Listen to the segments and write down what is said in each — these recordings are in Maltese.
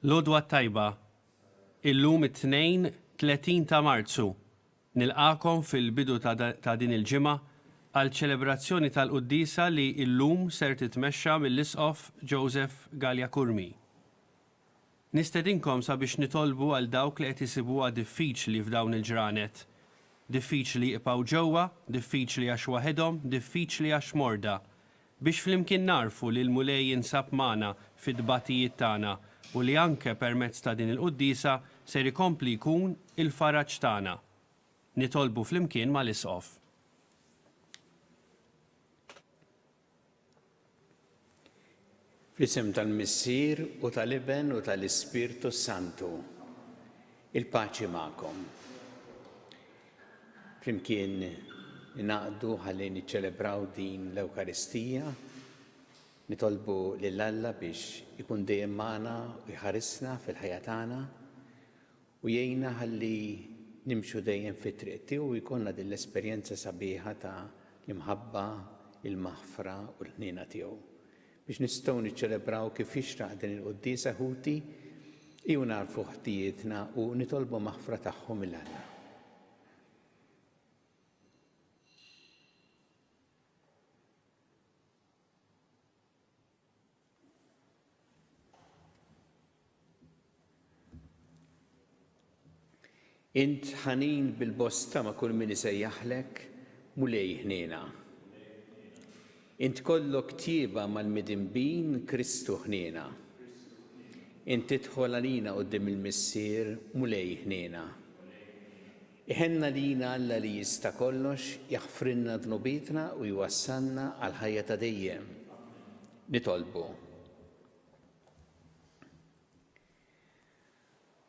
Lodwa tajba, illum it-tnejn 30 ta' Marzu, nilqakom fil-bidu ta' din il-ġimgħa għal ċelebrazzjoni tal-Quddisa li illum ser titmexxa mill-Isqof Joseph Gallia Kurmi. Nistedinkom sabiex nitolbu għal dawk li qed isibuha diffiċli f'dawn il-ġranet. Diffiċli iqpaw ġewwa, diffiċli għax waħedhom, diffiċli għax morda, biex flimkien narfu li l-mulej jinsab magħna fid-dbatijiet tagħna u li anke permezz ta' din il-Quddisa ser ikompli jkun il-faraġġ tagħna. Nitolbu flimkien mal-Isqof. Fl-isem tal-Missier u tal-Iben u tal-Ispirtu Santu, il-paċi magħkom. Flimkien naqdu ħalli niċċelebraw din l-Ewkaristija, nitolbu lill-Alla biex ikun dejjem magħna u jħarisna fil-ħajja tagħna u jgħinna ħalli nimxu dejjem fit-triq tiegħu u jkollna din l-esperjenza sabiħa ta' l-imħabba, il-maħfra u l-ħniena tiegħu. Biex nistgħu niċċelebraw kif jixraq din il-Quddisa ħuti jew narfu ħtijietna u nitolbu maħfra tagħhom mill-Alla. Int ħanin bil-bosta ma' kull min isejjaħlek mulej ħniena. Int kollok tieba mal-midinbin Kristu ħniena. Int tidħol għalina qudiem il-Missier mulej ħniena. Iħenna lina Alla li jista' kollox jaħfrinna dnubietna u jwassalna għal ħajja ta' dejjem. Nitolbu.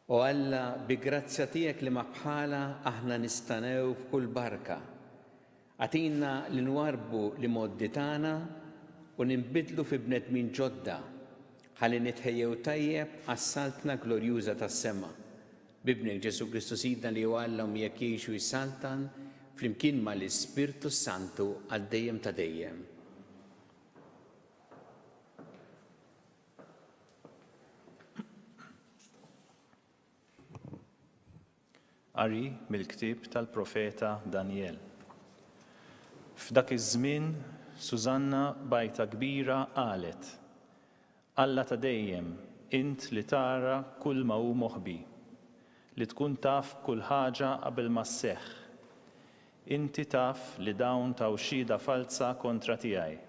O Alla, bi grazzja tiegħek li ma bħala aħna nistanew f'kull barka. Għatina li nwarbu li moddi tagħna u ninbidlu fi bnedmin ġodda ħalli nitħejjew tajjeb għas-saltna glorjuża tas-sema. Bibnek Ġesu Kristu Sidna li huwa Alla u miegħek jgħixu jsaltan flimkien mal-Ispirtu Santu għal dejjem ta' dejjem. Qari mill-ktieb tal-profeta Daniel. F'dak iż-żmien Sużanna bajta kbira qalet: Alla ta' dejjem, int li tara kull ma hu moħbi, li tkun taf kull ħaġa qabel ma sseħħ. Inti taf li dawn tawxida falsa kontra tiegħi.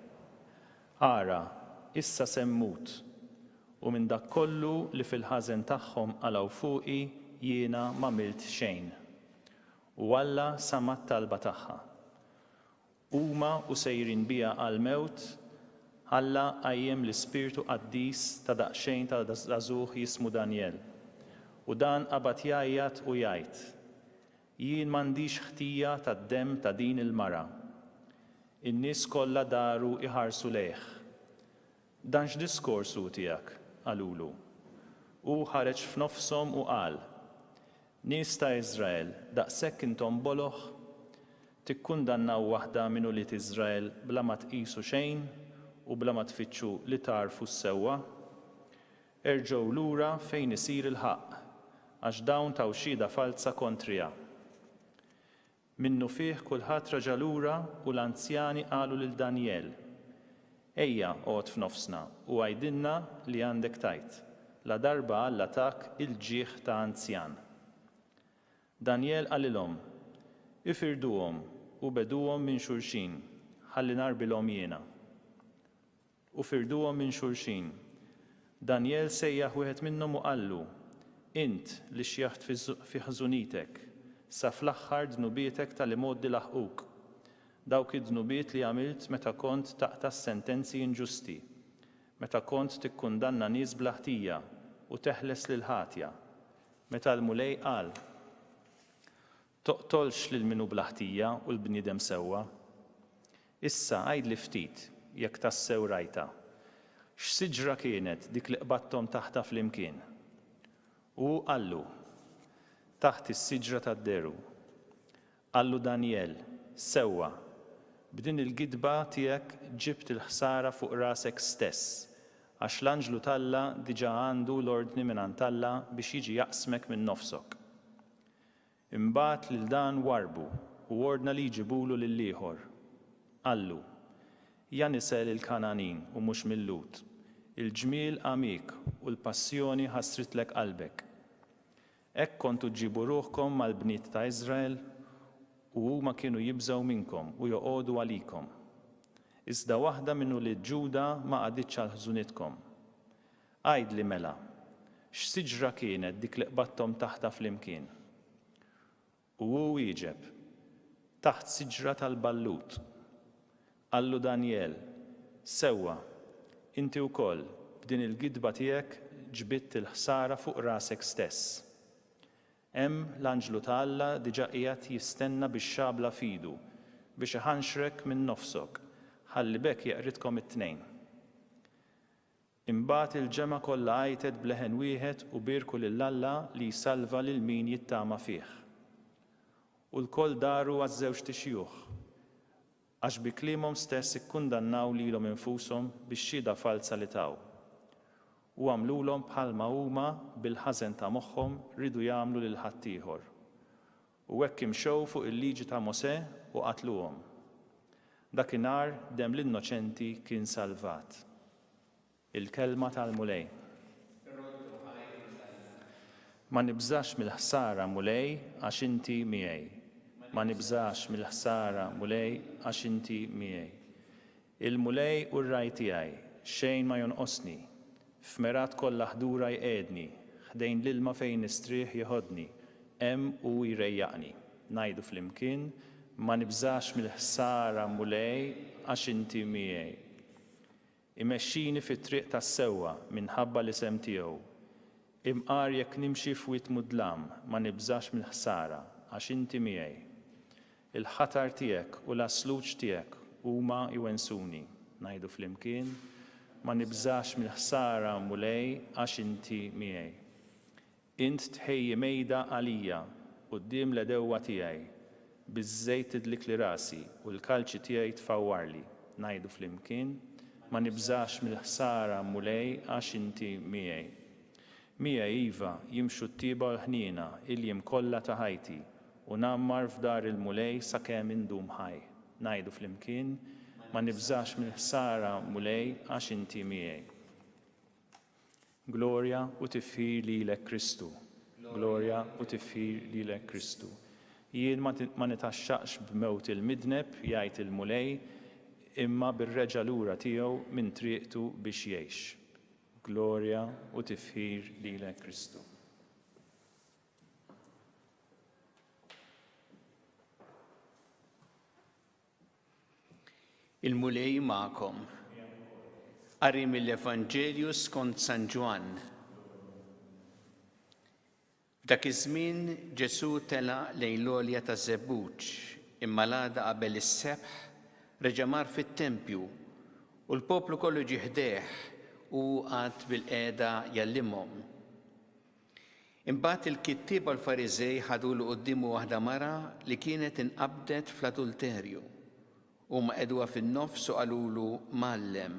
Ara, issa semmut, u minn dak kollu li fil-ħażen tagħhom għalaw fuqi jiena m'għamilt xejn. U Alla sama t-talba tagħha. Huma u sejrin biha għall-mewt, Alla qajjem l-Ispirtu Qaddis ta' daqsxejn ta' żagħżugħ jismu Daniel. U dan qabad jgħajjad u jgħid: Jien m'għandix ħtija tad-demm ta' din il-mara. In-nies kollha daru iħarsu lejh. Dan x'diskorsu tiegħek? qalulu. U ħareġ f'nofshom u qal: Nies ta' Iżrael, daqshekk intom boloħ, tikkundannaw waħda minn ulied Iżrael bla ma tqisu xejn u bla ma tfittxu li tarfu s-sewwa? Erġgħu lura fejn isir il-ħaqq, għax dawn tawxida falsa kontrija. Minnu fih kulħadd raġa' lura u l-anzjani qalu lil Daniel: Ejja qgħod f'nofsna u għajdilna li għandek tajt, la darba Alla tak il-ġieħ ta' anzjan. Daniel qalilhom: Ifirduhom u beduhom minn xulxin, ħalli narbilhom jiena. U firduhom minn xulxin. Daniel sejjaħ wieħed minnhom u qallu: Int li xjaħt fi ħżunitek, sa fl-aħħar dnubietek tal-imoddi laħquk, dawk id-dnubiet li għamilt meta kont taqta' sentenzi inġusti, meta kont tikkundanna nies bla ħtija u teħles lil ħatja, meta l-mulej qal: Toqtolx lil min hu bla ħtija u l-bniedem sewwa. Issa għajdli ftit jekk tassew rajta. X'siġra kienet dik li qbadthom taħta flimkien? U qallu: Taħt is-siġra tad-deru. Qallu Daniel: Sewwa, b'din il-gidba tiegħek ġibt il-ħsara fuq rasek stess, għax l-anġlu talla diġà għandu l-ordni minn Alla biex jiġi jaqsmek minn nofsok. Imbagħad lil dan warbu u ordna li jġibulu lil ieħor. Qallu, ja nisel il-Kananin u mhux mill-Lut, il-ġmiel għamik u l-passjoni ħastritlek qalbek. Hekk kontu ġibu ruħkom mal-bniet ta' Iżrael u huma kienu jibżgħu minnkom u joqogħdu għalikom. Iżda waħda minnu li Ġuda ma qaditx għal ħżunitkom. Għajdli mela, x'siġra kienet dik li qbadthom taħta flimkien? U hu wieġeb, taħt siġra tal-ballut. Qallu Daniel, sewwa, inti wkoll b'din il-gidba tiegħek ġbidt il-ħsara fuq rasek stess. Hemm l-anġlu ta' Alla diġà qiegħed jistenna bix-xabla fidu biex iħanxrek minn nofsok, ħalli bekk jeqritkom it-tnejn. Imbagħad il-ġemgħa kollha għajtet bleħen wieħed u bierku lil Alla li jsalva lil min jittama fih. U l-koll daru għaż-żewġ tixjuħ, għax bi kliemhom stess ikkundannaw lilhom infushom bix-xhieda falsa li taw. U għamlulhom bħalma huma bil-ħażen ta' moħħhom ridu jagħmlu lil ħadd ieħor. U hekk imxew fuq il-liġi ta' Mosè u qatluhom. Dakinhar dem l-innoċenti kien salvat. Il-kelma tal-mulej. Ma nibżax mill-ħsara mulej għax inti miegħi. Ma nibżax mill-ħsara mulej għax inti miegħi. Il-mulej u r-raj tiegħi xejn ma jonqosni. F'merat kollha ħdura jqedni, ħdejn l-ilma fejn nistrieħ jieħodni, hemm u jrejjaqni. Ngħidu flimkien, ma nibżax mill-ħsara mulej għax inti miegħi. Imexxini fit-triq tas-sewwa minħabba l-isem tiegħu. Imqar jekk nimxi f'wiet mudlam ma nibżax mill-ħsara għax inti miegħi. Il-ħatar tiegħek u l-asluġ tiegħek huma jwensuni. Ngħidu flimkien, ma nibżax mill-ħsara mulej għax inti miegħi. Int tħejji mejda għalija quddiem l-edewwa tiegħi. Biż-żejt tidlik li rasi u l-kalċi tiegħi tfawwarli. Ngħidu flimkien, ma nibżax mill-ħsara mulej għax inti miegħi. Miegħi iva jimxu t-tieba l-ħniena il-jiem kollha ta' ħajti u nammar f'dar il-mulej sakemm indum ħaj. Ngħidu flimkien, ma nibżax mill-ħsara mulej għax inti miegħi. Glorja u tifħir lilek Kristu. Glorja u tifħir lilek Kristu. Jien ma nitaxxaqx b'mewt il-midneb jgħid il-mulej imma bir-reġa' lura tiegħu minn triqtu biex jgħix. Glorja u tifħir lilek Kristu. Il-mulej magħkom. Qari mill-Evanġelju skont San Ġwan. F'dak iż-żmien Ġesu telaq lejn l-għolja ta' Żebbuġ imma l-għada qabel is-sebħ reġa' mar fit-tempju u l-poplu kollu ġie ħdeh u għad bil-qiegħda jallimhom. Imbagħad il-kittieba u l-Fariżej ħadulu qudiemu waħda mara li kienet inqabdet fl-adulterju. Huma qegħduha fin-nofs u qalulu Mgħallem,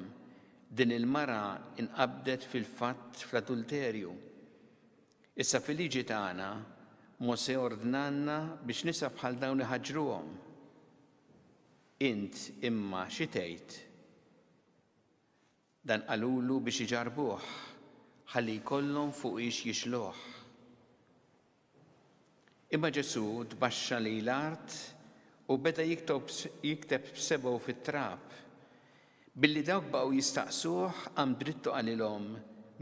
din il-mara inqabdet fil-fatt fl-adulterju. Issa fil-liġi tagħna Mosè ordnanna biex nisa bħal dawn iħaġruhom. Int imma xi tgħid? Dan qalulu biex iġarbuh ħalli jkollhom fuq ix jixluh. Imma Ġesu tbaxxa lejn l-art u beda jikteb b'sebgħu fit-trab. Billi dawk baqgħu jistaqsuh qam drittu qalilhom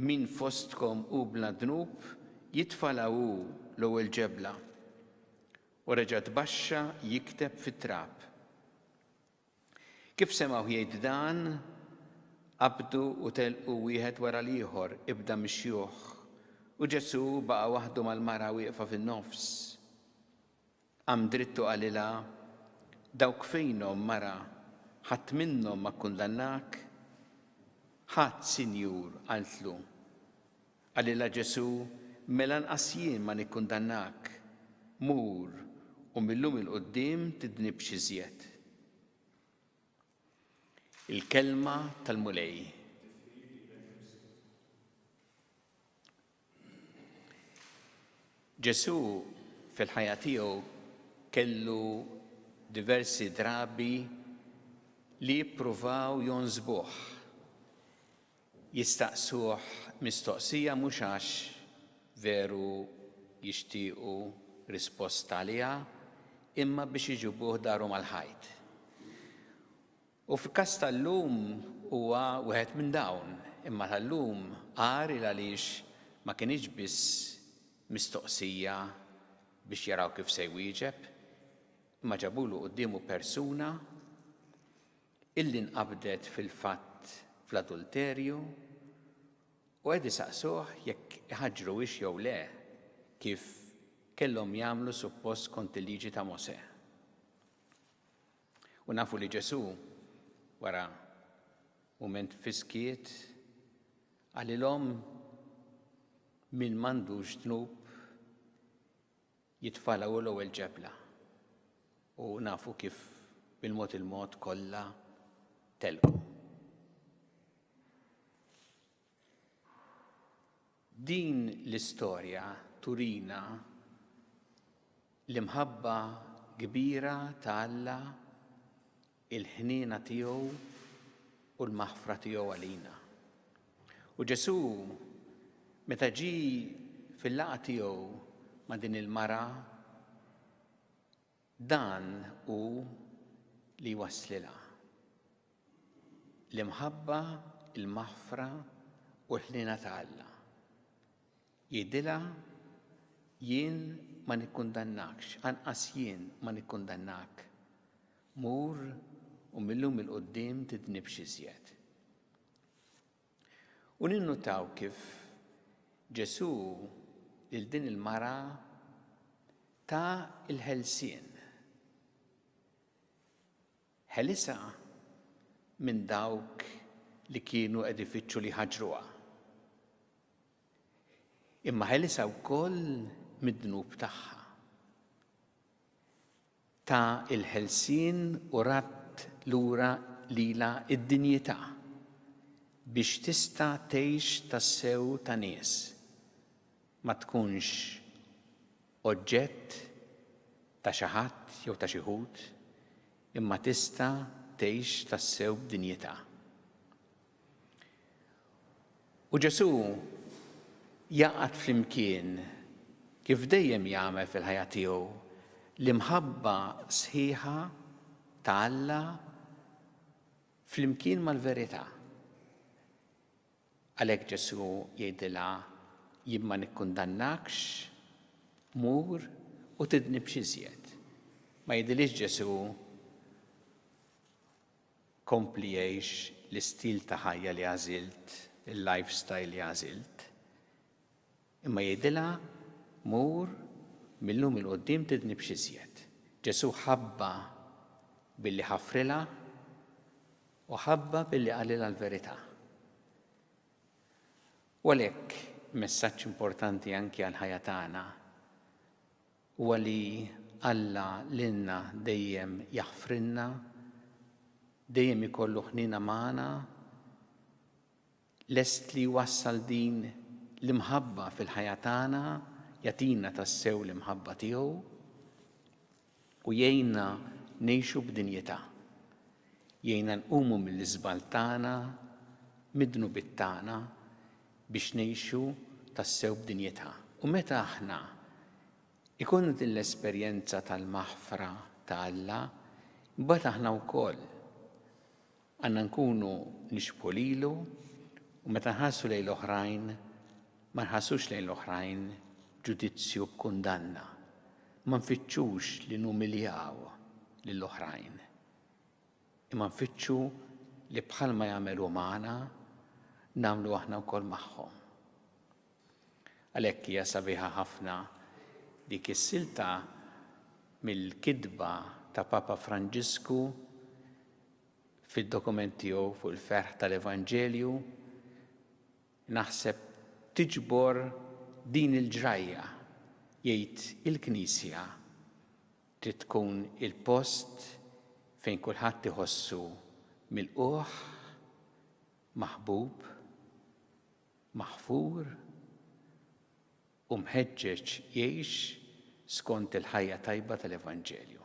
min fostkom hu bla dnub jitfala hu l-ewwel ġebla. U reġa' tbaxxa jikteb fit-trab. Kif semgħu jgħid dan, qabdu u telqu wieħed wara l-ieħor ibda mixjuħ u Ġesu baqa' waħdu mal-mara wieqfa fin-nofs. Qam drittu qalilha, dawk fejnhom mara, ħadd minnhom ma kkundannak? Ħadd Sinjur qaltlu. Qalilha Ġesu, mela nqas jien ma nikkundannak. Mur u millum il-qudiem tidnibx iżjed. Il-kelma tal-mulej. Ġesu fil-ħajja tiegħu kellu diversi drabi li jippruvaw jonżbuh. Jistaqsuh mistoqsija mhux għax veru jixtiequ risposta għaliha, imma biex iġibuh daru mal-ħajt. U fil-każ tal-lum huwa wieħed minn dawn, imma tal-lum għar għaliex ma kienx biss mistoqsija biex jaraw kif se jwieġeb, imma ġabulu qudiemu persuna illi nqabdet fil-fatt fl-adulterju u qed isaqsuh jekk iħaġruhx jew le kif kellhom jagħmlu suppost kont il-liġi ta' Mosè. U nafu li Ġesu wara mument fiskiet għalilhom min m'għandux dnub jitfalaw l-ewwel ġebla. U nafu kif bil-mod il-mod kollha telqu. Din l-istorja turina l-imħabba kbira ta' Alla, il-ħniena tiegħu u l-maħfra tiegħu għalina. U Ġesu meta ġie fil-laqgħa tiegħu ma' din il-mara dan hu li waslilha. L-imħabba, il-maħfra u l-ħniena ta' Alla. Jgħidilha jien ma nikkundannakx, anqas jien ma nikkundannak. Mur u millum il-qoddim tidnib xi żjed. U ninnutaw kif Ġesu lil din il-mara ta' il-ħelsien. Ħelisa minn dawk li kienu qed ifittxu li ħaġruha. Imma ħelisa wkoll mid-dnub tagħha. Ta' il-ħelsien u rat lura lilha id-dinjità biex tista' tgħix tas-sew ta' nies. Ma tkunx oġġett ta' xi ħadd jew ta' xi ħud, imma tista' tgħix tas-sew b'dinjità. U Ġesu jaqgħad flimkien kif dejjem jagħmel fil-ħajja tiegħu l-imħabba sħiħa ta' Alla flimkien mal-verità. Għalhekk Ġesu jgħidilha jien ma nikkundannakx, mur u tidnib xi żjed. Ma jgħidilix Ġesu kompli jgħix l-istil ta' ħajja li għażilt, il-lifestyle li għażilt. Imma jgħidilha mur millum il-qoddim tidnib xi żjed. Ġesu ħabba billi ħafrilha u ħabba billi qalilha l-verità. U għalhekk messaġġ importanti anke għall-ħajja tagħna huwa li Alla lilna dejjem jaħfrilna, dejjem ikollu ħniena magħna, lest li wassal din l-imħabba fil-ħajja tagħna, jagħtina tas-sew l-imħabba tiegħu u jgħinna ngħixu b'dinjità. Jgħinna nqumu mill-iżbal tagħna, mid-dnubiet tagħna biex ngħixu tas-sew b'dinjità. U meta aħna ikun din l-esperjenza tal-maħfra ta' Alla, imbagħad aħna wkoll għandna nkunu nixbu lilu u meta nħarsu lejn l-oħrajn ma nħassux lejn l-oħrajn ġudizzju b'kundanna. Ma nfittxux li numiljaw lill-oħrajn. Imma nfittxu li bħalma jagħmlu magħna nagħmlu aħna wkoll magħhom. Għalhekk hija sabiħa ħafna dik is-silta mill-kitba ta' Papa Franġisku fid-dokument tiegħu fuq il-ferħ tal-Evanġelju naħseb tiġbor din il-ġrajja jgħid il-Knisja trid tkun il-post fejn kulħadd iħossu milquh, maħbub, maħfur u mħeġġeġ jgħix skont il-ħajja tajba tal-Evanġelju.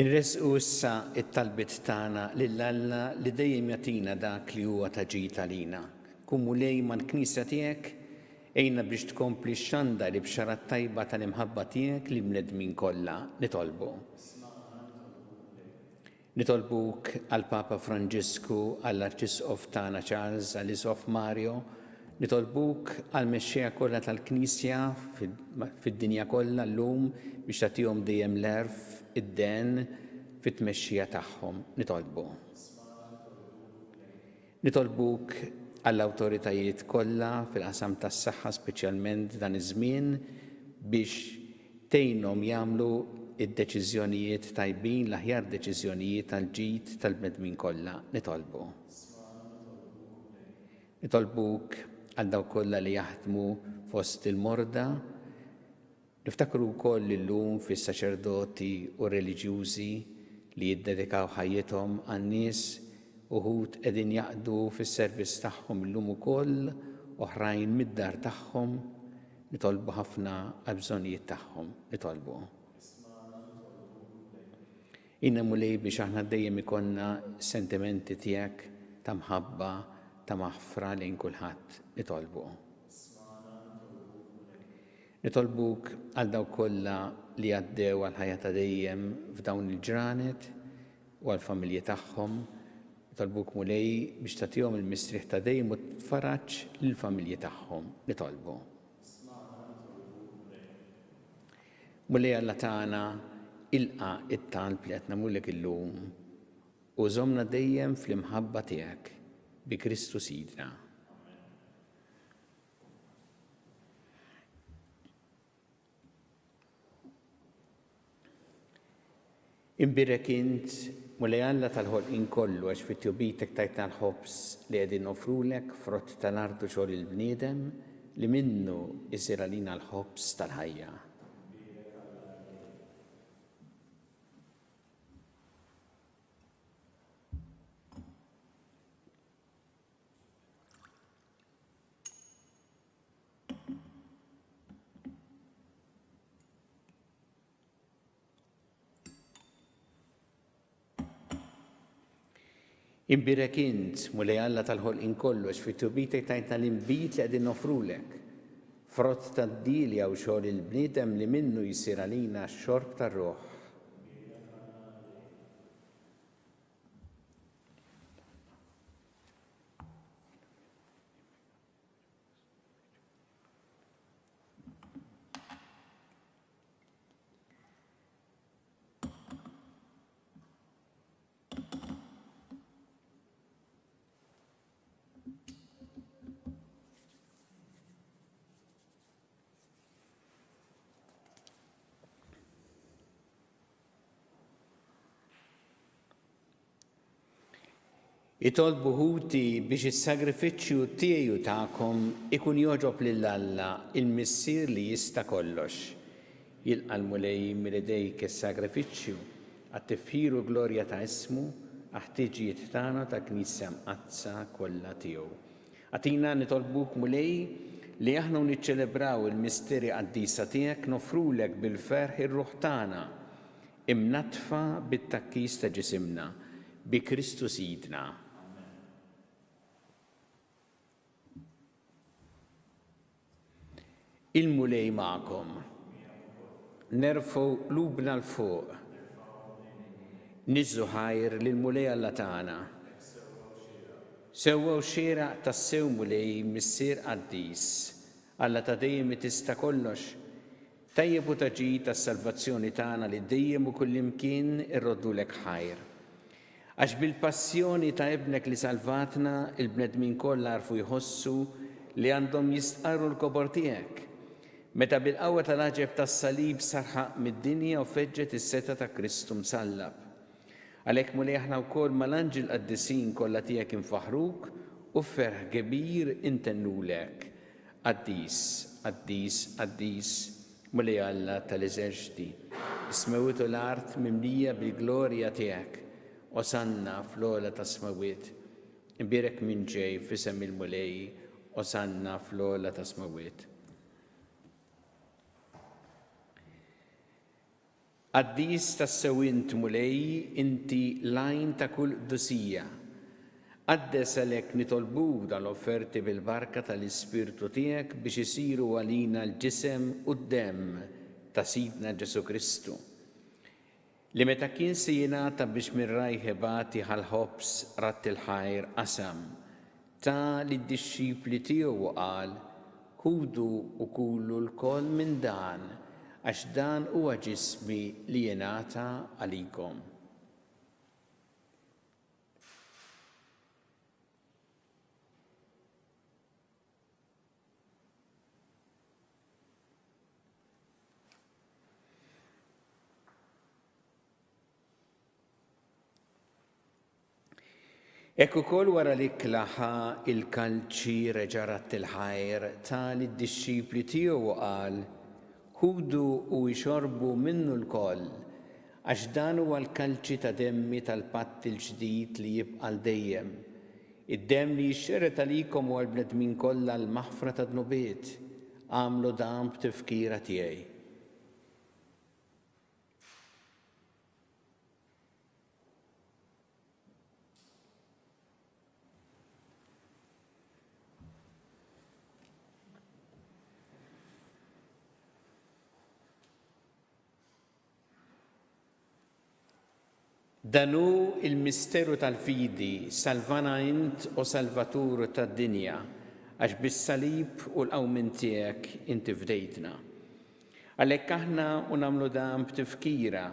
Irresqu issa it-talbit tagħna lill-Alla li dejjem jagħtina dak li huwa ta' ġid għalina. Kumu lej mal-Knisja tiegħek ejna biex tkompli x'għandha li bxarat tajba tal-imħabba tiegħek li bnedmin kollha nitolbu. Nitolbuk għall-Papa Franġisku, għall-Arċisqof tagħna Charles, għall-Isqof Mario, nitolbuk għall-mexxejja kollha tal-Knisja fid-dinja kollha llum biex tagħtihom dejjem l-erf id-den fit-tmexxija tagħhom nitolbu. Nitolbuk għall-awtoritajiet kollha fil-qasam tas-saħħa speċjalment dan iż-żmien biex tgħinhom jagħmlu id-deċiżjonijiet tajbin, l-aħjar deċiżjonijiet tal-ġid tal-bnedmin kollha nitolbu. Nitolbuk għal dawk kollha li jaħdmu fost il-morda, niftakru wkoll illum fis-saċerdoti u reliġjużi li jiddedikaw ħajjithom għan-nies uħud qegħdin jaqdu fis-servizz tagħhom illum ukoll oħrajn mid-dar tagħhom nitolbu ħafna għal bżonnijiet tagħhom nitolbu. Inna mulej biex aħna dejjem ikonna sentimenti tiegħek ta' mħabba ta' maħfra lejn kulħadd nitolbu. Nitolbuk għal dawk kollha li għaddew għal ħajja ta' dejjem f'dawn il-ġranet u għall familji tagħhom. Nitolbuk mulej biex tagħtihom il-mistrieħ ta' dejjem u tfaraġġ lill-familji tagħhom. Nitolbu. Mulej Alla tagħna ilqa' it-talb li qed nagħmlulek illum u żommna dejjem fl-imħabba tiegħek bi Kristu Sidna. Imbirek int mulej Alla tal-ħolqien kollu għax fit-tjubitek tajtna l-ħobs li qegħdin nofrulek frott tal-ardu xogħol il-bniedem li minnu isir għalina l-ħobs tal-ħajja. Imbirek int mulej Alla tal-ħolqien kollu għax fit-tjubitek tajtna l-inbit li qegħdin nofrulek frott tad-dilja u xogħol il-bniedem li minnu jsir għalina x-xorb tar-Ruħ. Itolbu ħuti biex is-sagrifiċċju tiegħu tagħkom ikun jogħġob lil Alla il-Missier li jista' kollox. Jilqa' l-mulej mill-idejk is-sagrifiċċju għat-tifħir u glorja ta' ismu għaħtiġijiet tagħna ta' Knisja mqazza kollha tiegħu. Għatina nitolbuk mulej li aħna niċċelebraw il-misteri qaddisa tiegħek nofrulek bil-ferħ ir-ruħ tagħna imnatfa bit-takkis ta' ġisimna bi Kristu Sidna. Il-mulej ma'kom. Nerfu lubna l-fuq. Nizzu ħajr lil-mulej Alla tagħna. Sewwa xieraq tas-sew mulej missier qaddis. Alla ta' dejjem tista' kollox. Tajjeb u taġid tas-salvazzjoni tagħna li dejjem u kullimkien irroddulek ħajr. Għax bil-passjoni ta' ibnek li salvatna, il-bnedmin kollha għarfu jħossu li għandhom jistqarru l-kobor tiegħek. Meta bil-qawwa tal-aġeb tas-salib sarħaq mid-dinja u feġġet is-seta ta' Kristu msallab. Għalhekk mulej aħna wkoll mal-anġel qaddisin kollha tiegħek infaħruk u ferħ kbir intennulek. Qaddis, qaddis, qaddis, mulej Alla tal-eżerċiti. Is-smawiet u l-art mimlija bil-glorja tiegħek. Osanna fl-ola ta' smawiet. Imbierek minn ġej fisem il-mulej. Osanna fl-ola ta' smawiet. Qaddis tas-sewint mulej inti lajn ta' kull qdusija. Qaddes għalhekk nitolbuk dal-offerti bil-barka tal-Ispirtu tiegħek biex isiru għalina l-ġisem u d-demm ta' Sidna Ġesu Kristu. Li meta kien se jingħata biex minn rajħebati ħal-ħobs rat il-ħajr qasam ta' lid-dixxipli tiegħu qal ħudu u kullu l-koll minn dan għax dan huwa ġismi li jingħata għalikom. Ekku kol wara li klaħa il-kalċi reġarat il-ħajr ta' lid-dixxipli tiegħu qal ħudu u jxorbu minnu l-koll, għax dan huwa l-kalċi ta' demmi tal-patt il-ġdid li jibqa' dejjem. Id-demm li jxxeret għalikom u għal-bnedmin kollha l-maħfra ta' dnubiet, għamlu dan b'tifkira tiegħi. Danu il-misteru tal-fidi, salvana int u salvatur tad-dinja, għax bis-salib u l-qawmin tiegħek inti fdejtna. Għalhekk aħna u nagħmlu dan b'tifkira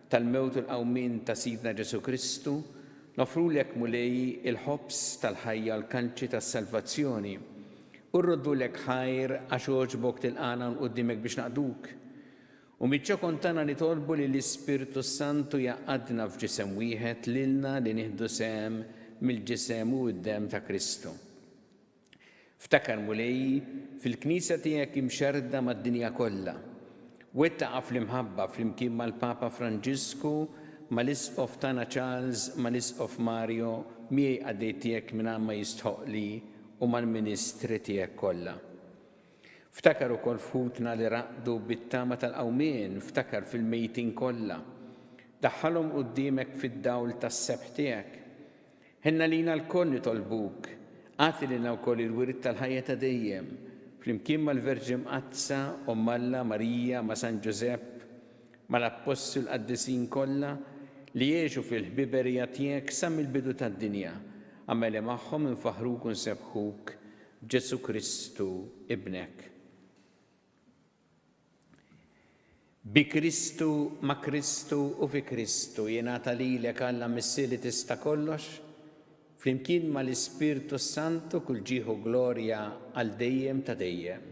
tal-mewt u l-qawmin ta' Sidna Ġesu Kristu, nofrulek mulej il-ħobs tal-ħajja u l-kalċi tas-salvazzjoni, u rroddulek ħajr għax oġbok tilqana qudiemek biex naqduk. U miċċa kontana nitolbu li l-Ispirtu Santu jaqadna f'ġisem wieħed lilna li nieħdu sem mill-ġisem u d-dem ta' Kristu. Ftakar mulej fil-Knisja tiegħek imxerda mad-dinja kollha. Wettaqa fl-imħabba flimkien mal-Papa Franġisku, mal-Isqof tagħna Charles, mal-Isqof Mario, miegħi għaddej tiegħek minn ma jistħoqli u mal-Ministri tiegħek kollha. Ftakar ukoll fħutna li raqdu bit-tama tal-qawmien, ftakar fil-mejtin kollha. Daħħalhom quddiemek fid-dawl tas-sebħ tiegħek. Ħenna lina l-koll nitolbuk, għati lilna wkoll il-wirid tal-ħajja ta' dejjem, flimkien mal-Verġi Mqazza, Alla Marija, ma' San Ġusepp, mal-Apostol qaddisin kollha li jgħixu fil-ħbiberija tiegħek sa mill-bidu tad-dinja, għameli magħhom infaħruk u nsebħuk Ġesu Kristu ibnek. Bi Kristu, ma' Kristu u fi Kristu jingħata lilek Alla missieri tista' kollox, flimkien mal-Ispirtu Santu kull ġieħu glorja għal dejjem ta' dejjem.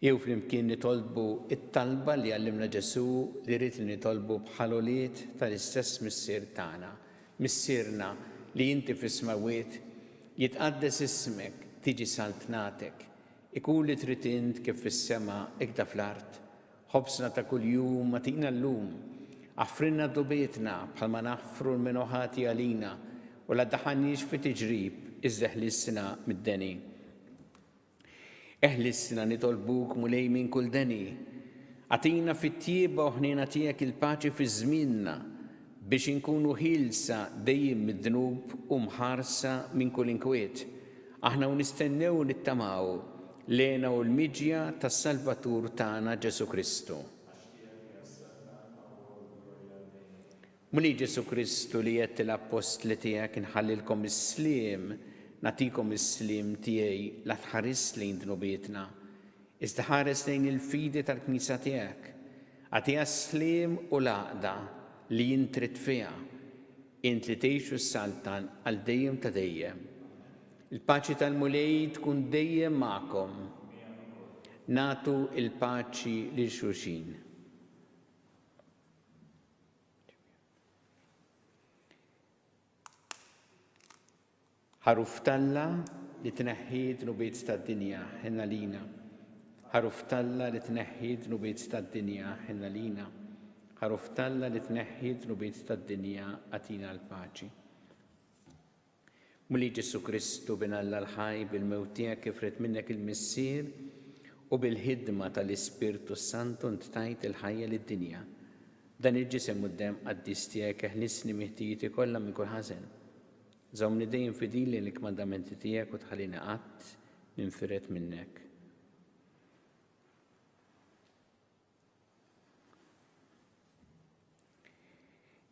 Jew flimkien nitolbu it-talba li għallimna Ġesu li rrid li nitolbu bħal-uliet tal-istess missier tagħna, missierna li inti fis-smawiet jitqaddes ismek, tiġi saltnatek. Ikun li trid int kif fis-sema ikda fl-art. Ħobsna ta' kuljum matina llum. Affrinna dubietna bħalma naħfru l-menoħati għalina u la daħannix fi tiġrib iżdeħlissna mid-deni. Eħlissna nitolbuk mulej minn kull deni. Għatina fit-tjieba u ħnina tiegħek il-paċi fi żmienna biex inkunu ħilsa dejjem mid-dnub u mħarsa minn kull inkwiet. Aħna nistennew u nittamaw lena u l-miġja tas-Salvatur tagħna Ġesu Kristu. Muni Ġesu Kristu li jett l-apostli tiegħek inħallilkom is-sliem, natikom is-sliem tiegħi la tħares lejn dnubietna, iżda ħares lejn il-fidi tal-Knisja tiegħek. Għatija sliem u laqda li jintrid fiha, int li tgħixu s-saltan għal dejjem ta' dejjem. Il-paċi tal-mulej tkun dejjem magħkom. Natu il-paċi lil xulxin. Ħaruf talla li tneħħi dnubiet tad-dinja ħinna lina. Ħaruf talla li tneħħi dnubiet tad-dinja ħinna lina. Ħaruf talla li tneħħi dnubiet tad-dinja għatina l-paċi. Muli Ġesu Kristu binalla l-ħaj bil-mewt tiegħek kif rid minnek il-missier u bil-ħidma tal-Ispirtu Santu ntajt il-ħajja lid-dinja. Dan il-ġisem quddiem qaddis tiegħek eħlisni miħtijieti kollha minn kull ħażen. Żommni dejjem fidili l-kmandamenti tiegħek u tħallini qatt ninfiret minnek.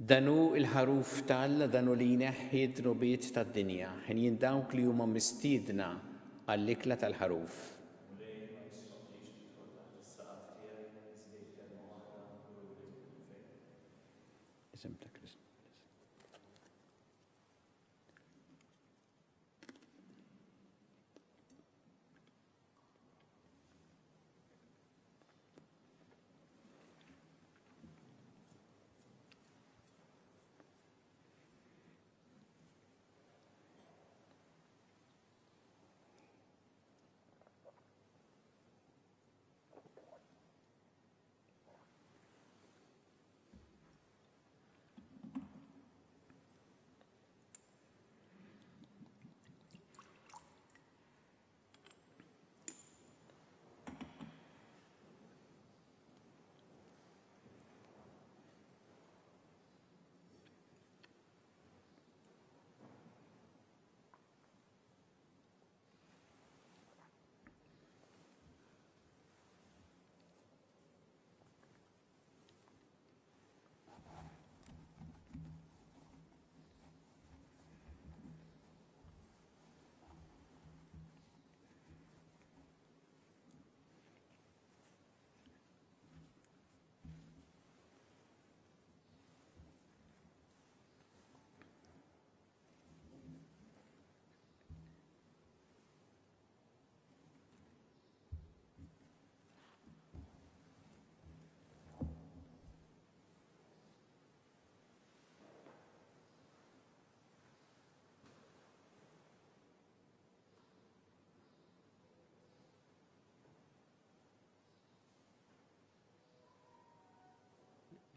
Danu il-ħaruf talla danu li jneħħi dnubiet tad-dinja, ħin jindawk li huma mistiedna għall-ikla tal-ħaruf.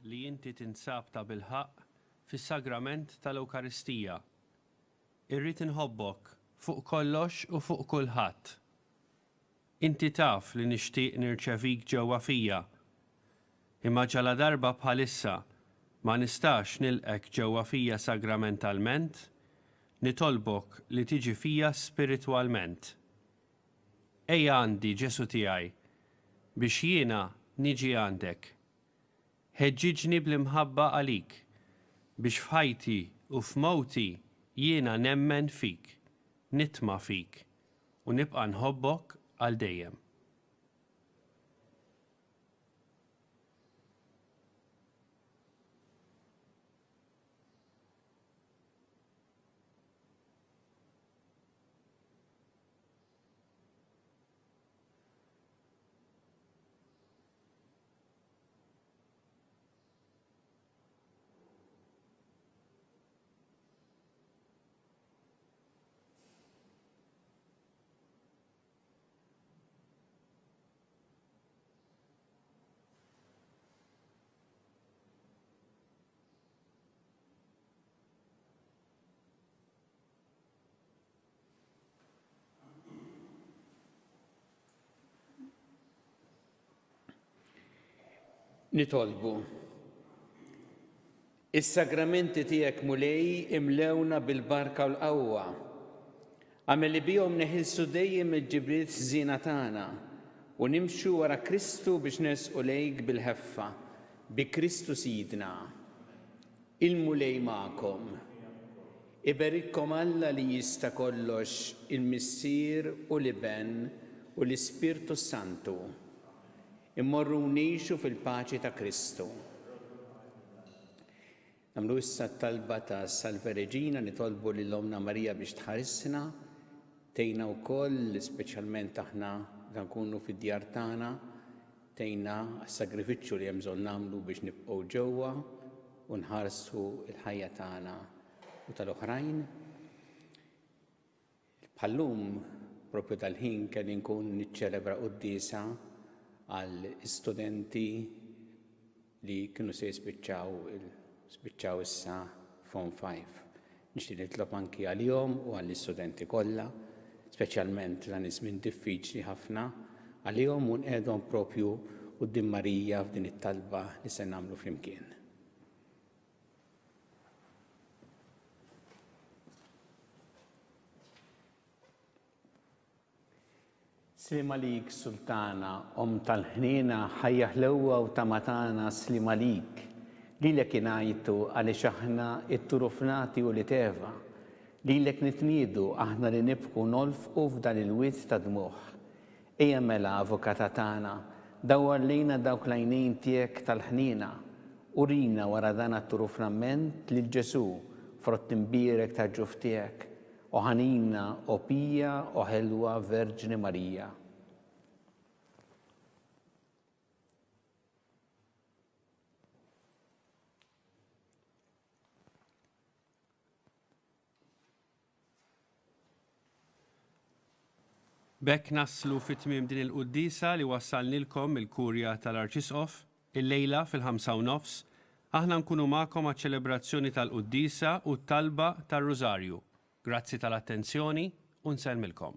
Li inti tinsab ta' bilħaq fis-sagrament tal-Ewkaristija. Irrid inħobbok fuq kollox u fuq kulħadd. Inti taf li nixtieq nirċevik ġewwa fija. Imma ġala darba bħalissa ma nistax nilqek ġewwa fija sagramentalment, nitolbok li tiġi fija spiritwalment. Ejja għandi Ġesu tiegħi biex jiena niġi għandek. Ħeġġiġni bl-imħabba għalik, biex f'ħajti u f'mowti jiena nemmen fik, nitma' fik, u nibqa' nħobbok għal dejjem. Nitolbu. Is-sagramenti tiegħek mulej imlewna bil-barka u l-qawwa. Għamel li bihom neħilsu dejjem il-ġibriet żina tagħna u nimxu wara Kristu biex nesqu lejk bil-ħeffa bi Kristu sidna. Il-mulej magħkom. Iberikkom Alla li jista' kollox il-Missier u l-Iben u l-Ispirtu Santu. Immorru nixu fil-paċi ta' Kristu. Namlu issa talba ta' Salve Regina nitolbu lil-Omna Marija biex tħarisna, tejna wkoll speċjalment aħna dan nkunu fid-djar tagħna, tejna għas-sagrifiċċju li hemm bżonn nagħmlu biex nibqgħu ġewwa u nħarsu l-ħajja tagħna u tal-oħrajn. Bħallum propju tal-ħin kelli nkun niċċelebra qudiesa għal istudenti li kienu se spiċċaw issa Form 5. Nixtieq nitlob anki għalihom u għall-istudenti kollha, speċjalment dan iż-żmien diffiċli ħafna għalihom u nqiegħdhom propju quddiem Marija f'din it-talba li se nagħmlu flimkien. Slima lik, Sultana, tal-ħnina, ħajja ħlewwa u tamatana, slima lik. Lilek ingħajtu għaliex aħna it-turufnati u li teva. Lilek nitniedu aħna li nibku nolfqu f'dan il-wied ta' dmuħ. Ejja mela avukata tagħna, dawwar lejna dawk l-għajnejn tiegħek tal-ħnina. Urina wara dan at-turufnament lil Ġesu frott imbierek ta' ġuf tiegħek. O ħanina, o pija, o ħelwa Verġni Marija. Bekk naslu fit-tmiem din il-quddisa li wassalnilkom il-Kurja tal-Arċisqof il-lejla fil-5:30. Aħna nkunu magħkom għaċ-ċelebrazzjoni tal-quddisa u t-talba tar-Rużarju. Grazzi tal-attenzjoni u nsellmilkom.